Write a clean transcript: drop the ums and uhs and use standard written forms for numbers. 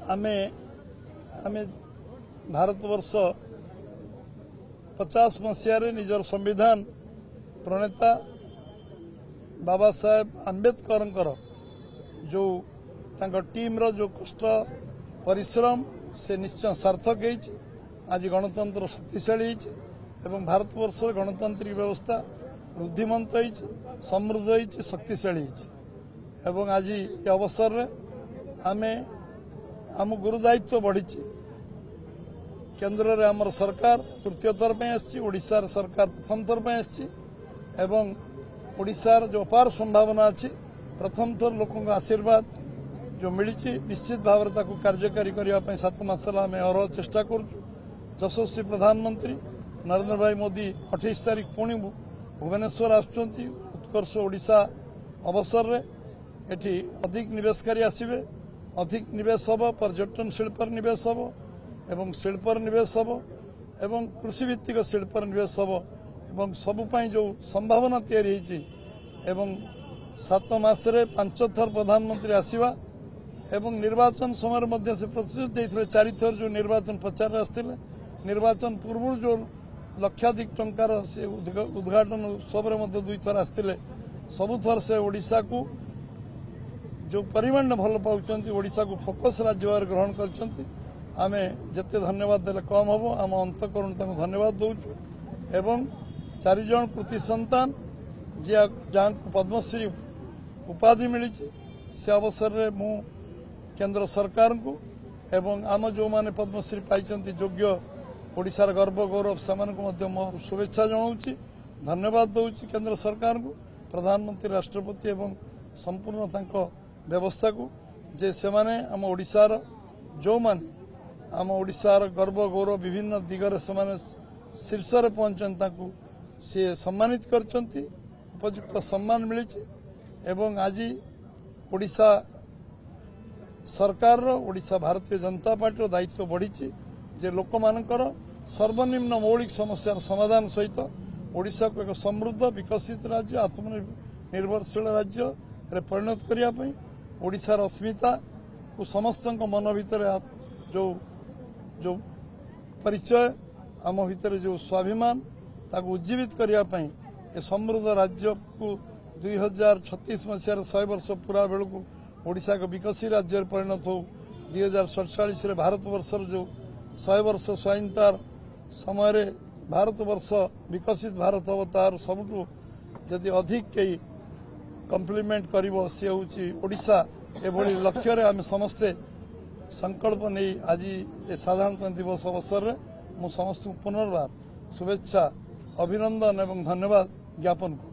आमे आमे भारतवर्ष 50 मसीह निजर संविधान प्रणेता बाबा साहेब आंबेडकर जो टीम रो जो कष्ट परिश्रम से निश्चय सार्थक है। आज गणतंत्र शक्तिशाली एवं भारतवर्ष गणतांत्रिक व्यवस्था वृद्धिमंत समृद्ध शक्तिशाली एवं आज ये अवसर रे आमे आम गुरुदायित्व बढ़ी केन्द्र रे आमर सरकार तृतीय थर पे आसी ओडिशार सरकार प्रथम थर पे आसी एवं ओडिशार जो अपार संभावना अच्छी प्रथम थर लोकों का आशीर्वाद जो मिली निश्चित भाव में कार्यकारी करने 7 मास आम अरह चेष्टा करुचु। यशस्वी प्रधानमंत्री नरेंद्र भाई मोदी 28 तारीख पुणी भुवनेश्वर आसुच्चंती उत्कर्ष ओडिशा अवसर रे एठी अधिक निवेशकारी आसिबे अधिक निवेश हम पर्यटन शिल्पर निवेश हम एवं शिल्पर निवेश हम एवं कृषि भित्तिक शिल्पर निवेश हम एवं सबुपाई जो संभावना तैयारी एवं 7 मास 5 थर प्रधानमंत्री आसिबा एवं निर्वाचन समय मध्य से प्रतिश्रुति देते 4 थर जो निर्वाचन प्रचार आसते निर्वाचन पूर्व जो लक्षाधिक टंकार से उद्घाटन उत्सव 2 थर आसते सबु थर से ओडिशा को जो परिमाण भल पाँच ओडिशा को फोकस राज्य भाव ग्रहण कर आमे जिते धन्यवाद देले कम हम आम अंतकरण धन्यवाद दौचु एवं 4 जन कृति संतान जहाँ पद्मश्री उपाधि मिली से अवसर रे मु केंद्र सरकार को एवं आम जो माने पद्मश्री पाई योग्य ओडिशार गर्व गौरव से मोर शुभेच्छा जनाऊँगी धन्यवाद दौची केंद्र सरकार को प्रधानमंत्री राष्ट्रपति एवं संपूर्ण तांको व्यवस्था को जे से माने आम ओडिशार जो माने आम ओडिशार गर्व गौरव विभिन्न दिगरे से माने शीर्ष रे पहुंचन ताकू से सम्मानित करचंती उपयुक्त सम्मान मिली एवं आज ओडिशा सरकार ओडिशा भारतीय जनता पार्टी दायित्व बढ़ी जे लोक मानकर सर्वनिम्न मौलिक समस्या समाधान सहित ओडिशा को एक समृद्ध विकसित राज्य आत्मनिर्भरशील राज्य रे परिणत करने ओडिशार अस्मिता को समस्त मन भितर जो जो परिचय आम भितर जो स्वाभिमान ताको उज्जीवित करने ए समृद्ध राज्य को 2036 मसीह 100 वर्ष पूरा बेलू को ओडिशा को विकसित राज्य परिणत हो 2047 भारतवर्षर जो 100 वर्ष स्वाधीनतार समय भारतवर्ष विकसित भारत हम तार सबुठू जदि अधिक कई कम्प्लीमेंट करिवो से होची ओडिशा एभली लक्ष्य रे आम समस्ते संकल्प नहीं आज ये साधारणतंत्र दिवस अवसर रे मु समस्त पुनर्बार शुभेच्छा अभिनंदन एवं धन्यवाद ज्ञापन करूँ।